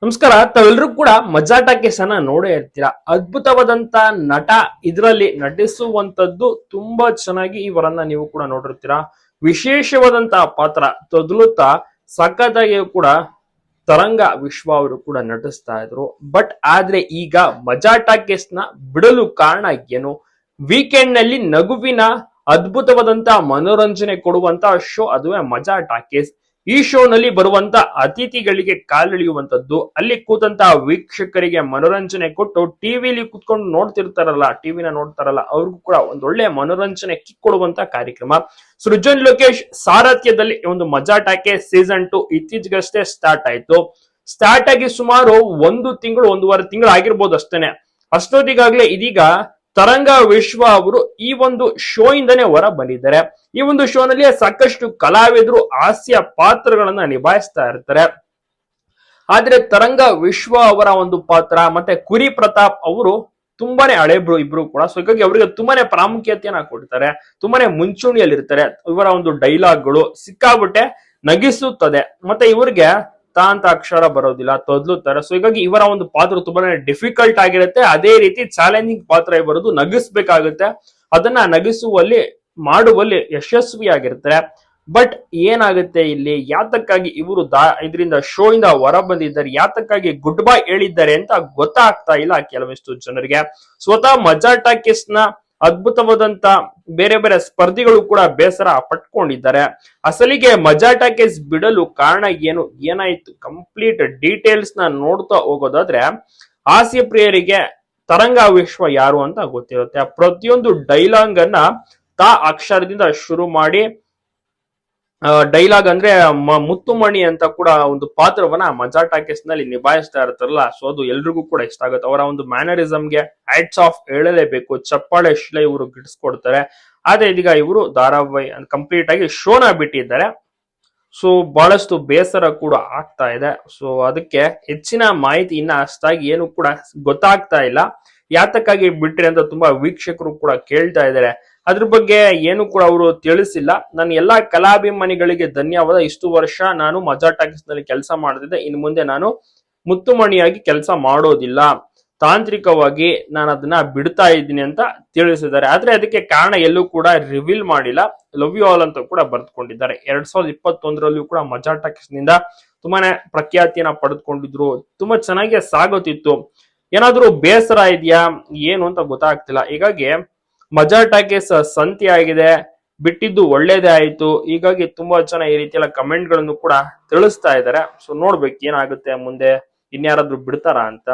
ನಮಸ್ಕಾರ. ತಾವೆಲ್ಲರೂ ಕೂಡ ಮಜಾ ಟಾಕೀಸ್ ಅನ್ನ ನೋಡೇ ಇರ್ತೀರಾ. ಅದ್ಭುತವಾದಂತ ನಟ ಇದರಲ್ಲಿ ನಟಿಸುವಂತದ್ದು ತುಂಬಾ ಚೆನ್ನಾಗಿ ಇವರನ್ನ ನೀವು ಕೂಡ ನೋಡಿರ್ತೀರಾ. ವಿಶೇಷವಾದಂತಹ ಪಾತ್ರ ತೊದಲುತ್ತಾ ಸಖತ್ತಾಗಿ ಕೂಡ ತರಂಗ ವಿಶ್ವ ಅವರು ಕೂಡ ನಟಿಸ್ತಾ ಇದ್ರು. ಬಟ್ ಆದ್ರೆ ಈಗ ಮಜಾ ಟಾಕೀಸ್ ನ ಬಿಡಲು ಕಾರಣ ಏನು? ವೀಕೆಂಡ್ ನಲ್ಲಿ ನಗುವಿನ ಅದ್ಭುತವಾದಂತಹ ಮನೋರಂಜನೆ ಕೊಡುವಂತ ಶೋ, ಅದುವೇ ಮಜಾ ಟಾಕೀಸ್. ಈ ಶೋ ನಲ್ಲಿ ಬರುವಂತ ಅತಿಥಿಗಳಿಗೆ ಕಾಲೆಳೆಯುವಂತದ್ದು, ಅಲ್ಲಿ ಕೂತಂತಹ ವೀಕ್ಷಕರಿಗೆ ಮನೋರಂಜನೆ ಕೊಟ್ಟು ಟಿವಿಲಿ ಕೂತ್ಕೊಂಡು ಟಿವಿನ ನೋಡ್ತಾರಲ್ಲ ಅವ್ರಿಗೂ ಕೂಡ ಒಂದೊಳ್ಳೆ ಮನೋರಂಜನೆ ಕಿಕ್ ಕೊಡುವಂತ ಕಾರ್ಯಕ್ರಮ. ಸೃಜನ್ ಲೋಕೇಶ್ ಸಾರಥ್ಯದಲ್ಲಿ ಒಂದು ಮಜಾ ಟಾಕೀಸ್ ಸೀಸನ್ 2 ಇತ್ತೀಚೆಗಷ್ಟೇ ಸ್ಟಾರ್ಟ್ ಆಯ್ತು. ಸ್ಟಾರ್ಟ್ ಆಗಿ ಸುಮಾರು 1.5 ತಿಂಗಳು ಆಗಿರ್ಬೋದು ಅಷ್ಟೇನೆ. ಅಷ್ಟೊತ್ತಿಗಾಗ್ಲೇ ಇದೀಗ ತರಂಗ ವಿಶ್ವ ಅವರು ಈ ಒಂದು ಶೋ ಇಂದನೇ ಹೊರ ಬಂದಿದ್ದಾರೆ. ಈ ಒಂದು ಶೋ ನಲ್ಲಿ ಸಾಕಷ್ಟು ಕಲಾವಿದರು ಹಾಸ್ಯ ಪಾತ್ರಗಳನ್ನ ನಿಭಾಯಿಸ್ತಾ ಇರ್ತಾರೆ. ಆದ್ರೆ ತರಂಗ ವಿಶ್ವ ಅವರ ಒಂದು ಪಾತ್ರ ಮತ್ತೆ ಕುರಿ ಪ್ರತಾಪ್ ಅವರು ತುಂಬಾನೇ ಹಳೆಬ್ರು ಇಬ್ರು ಕೂಡ. ಸೊ ಹೀಗಾಗಿ ಅವರಿಗೆ ತುಂಬಾನೇ ಪ್ರಾಮುಖ್ಯತೆಯನ್ನ ಕೊಡ್ತಾರೆ, ತುಂಬಾನೇ ಮುಂಚೂಣಿಯಲ್ಲಿ ಇರ್ತಾರೆ. ಇವರ ಒಂದು ಡೈಲಾಗ್ಗಳು ಸಿಕ್ಕಾಬಿಟ್ಟೆ ನಗಿಸುತ್ತದೆ. ಮತ್ತೆ ಇವ್ರಿಗೆ ತಾ ಅಂತ ಅಕ್ಷರ ಬರೋದಿಲ್ಲ, ತೊದ್ಲುತ್ತಾರೆ. ಸೊ ಹೀಗಾಗಿ ಇವರ ಒಂದು ಪಾತ್ರ ತುಂಬಾನೇ ಡಿಫಿಕಲ್ಟ್ ಆಗಿರುತ್ತೆ. ಅದೇ ರೀತಿ ಚಾಲೆಂಜಿಂಗ್ ಪಾತ್ರ ಬರೋದು, ನಗಿಸ್ಬೇಕಾಗುತ್ತೆ. ಅದನ್ನ ನಗಿಸುವಲ್ಲಿ ಮಾಡುವಲ್ಲಿ ಯಶಸ್ವಿಯಾಗಿರ್ತಾರೆ. ಬಟ್ ಏನಾಗುತ್ತೆ ಇಲ್ಲಿ, ಯಾತಕ್ಕಾಗಿ ಇವರು ಇದರಿಂದ ಶೋ ಇಂದ ಹೊರ ಬಂದಿದ್ದಾರೆ, ಯಾತಕ್ಕಾಗಿ ಗುಡ್ ಬೈ ಹೇಳಿದ್ದಾರೆ ಅಂತ ಗೊತ್ತಾಗ್ತಾ ಇಲ್ಲ ಕೆಲವಿಷ್ಟು ಜನರಿಗೆ. ಸ್ವತಃ ಮಜಾ ಟಾಕೀಸ್ ನ ಅದ್ಭುತವಾದಂತ ಬೇರೆ ಬೇರೆ ಸ್ಪರ್ಧಿಗಳು ಕೂಡ ಬೇಸರ ಪಟ್ಕೊಂಡಿದ್ದಾರೆ. ಅಸಲಿಗೆ ಮಜಾ ಟಾಕೀಸ್ ಬಿಡಲು ಕಾರಣ ಏನು, ಏನಾಯ್ತು, ಕಂಪ್ಲೀಟ್ ಡೀಟೇಲ್ಸ್ ನ ನೋಡ್ತಾ ಹೋಗೋದಾದ್ರೆ, ಹಾಸ್ಯ ಪ್ರಿಯರಿಗೆ ತರಂಗ ವಿಶ್ವ ಯಾರು ಅಂತ ಗೊತ್ತಿರುತ್ತೆ. ಪ್ರತಿಯೊಂದು ಡೈಲಾಗ್ ಅನ್ನ ತಾ ಅಕ್ಷರದಿಂದ ಶುರು ಮಾಡಿ, ಡೈಲಾಗ್ ಅಂದ್ರೆ ಮುತ್ತುಮಣಿ ಅಂತ ಕೂಡ ಒಂದು ಪಾತ್ರವನ್ನ ಮಜಾ ಟಾಕೀಸ್ ನಲ್ಲಿ ನಿಭಾಯಿಸ್ತಾ ಇರ್ತಾರಲ್ಲ, ಸೊ ಅದು ಎಲ್ರಿಗೂ ಕೂಡ ಇಷ್ಟ ಆಗುತ್ತೆ. ಅವರ ಒಂದು ಮ್ಯಾನರಿಸಮ್ಗೆ ಹ್ಯಾಟ್ಸ್ ಆಫ್ ಹೇಳಲೇಬೇಕು. ಚಪ್ಪಾಳೆ ಶಿಲೆ ಇವರು ಗಿಡಿಸ್ಕೊಡ್ತಾರೆ. ಆದ್ರೆ ಇದೀಗ ಇವರು ಧಾರಾವಾಹಿ ಕಂಪ್ಲೀಟ್ ಆಗಿ ಶೋನ ಬಿಟ್ಟಿದ್ದಾರೆ. ಸೊ ಬಹಳಷ್ಟು ಬೇಸರ ಕೂಡ ಆಗ್ತಾ ಇದೆ. ಸೊ ಅದಕ್ಕೆ ಹೆಚ್ಚಿನ ಮಾಹಿತಿ ಇನ್ನ ಅಷ್ಟಾಗಿ ಏನು ಕೂಡ ಗೊತ್ತಾಗ್ತಾ ಇಲ್ಲ. ಯಾತಕ್ಕಾಗಿ ಬಿಟ್ರಿ ಅಂತ ತುಂಬಾ ವೀಕ್ಷಕರು ಕೂಡ ಕೇಳ್ತಾ ಇದ್ದಾರೆ. ಅದ್ರ ಬಗ್ಗೆ ಏನು ಕೂಡ ಅವರು ತಿಳಿಸಿಲ್ಲ. ನಾನು ಎಲ್ಲಾ ಕಲಾಭಿಮಾನಿಗಳಿಗೆ ಧನ್ಯವಾದ. ಇಷ್ಟು ವರ್ಷ ನಾನು ಮಜಾ ಟಾಕೀಸ್ ನಲ್ಲಿ ಕೆಲಸ ಮಾಡ್ತಿದ್ದೆ, ಇನ್ನು ಮುಂದೆ ನಾನು ಮುತ್ತುಮಣಿಯಾಗಿ ಕೆಲಸ ಮಾಡೋದಿಲ್ಲ, ತಾಂತ್ರಿಕವಾಗಿ ನಾನು ಅದನ್ನ ಬಿಡ್ತಾ ಇದ್ದೀನಿ ಅಂತ ತಿಳಿಸಿದ್ದಾರೆ. ಆದ್ರೆ ಅದಕ್ಕೆ ಕಾರಣ ಎಲ್ಲೂ ಕೂಡ ರಿವೀಲ್ ಮಾಡಿಲ್ಲ. ಲವ್ ಯು ಆಲ್ ಅಂತ ಕೂಡ ಬರೆದುಕೊಂಡಿದ್ದಾರೆ. 2021 ಕೂಡ ಮಜಾ ಟಾಕೀಸ್ ನಿಂದ ತುಂಬಾನೇ ಪ್ರಖ್ಯಾತಿಯನ್ನ ಪಡೆದುಕೊಂಡಿದ್ರು. ತುಂಬಾ ಚೆನ್ನಾಗಿ ಸಾಗುತ್ತಿತ್ತು. ಏನಾದ್ರೂ ಬೇಸರ ಇದೆಯಾ ಏನು ಅಂತ ಗೊತ್ತಾಗ್ತಿಲ್ಲ. ಹೀಗಾಗಿ ಮಜಾ ಟಾಕೀಸ್ ಸಂತಿ ಆಗಿದೆ, ಬಿಟ್ಟಿದ್ದು ಒಳ್ಳೇದೇ ಆಯ್ತು. ಹೀಗಾಗಿ ತುಂಬಾ ಜನ ಈ ರೀತಿಯೆಲ್ಲ ಕಮೆಂಟ್ ಗಳನ್ನು ಕೂಡ ತಿಳಿಸ್ತಾ ಇದ್ದಾರೆ. ಸೊ ನೋಡ್ಬೇಕು ಏನಾಗುತ್ತೆ ಮುಂದೆ, ಇನ್ಯಾರಾದ್ರೂ ಬಿಡ್ತಾರಾ ಅಂತ.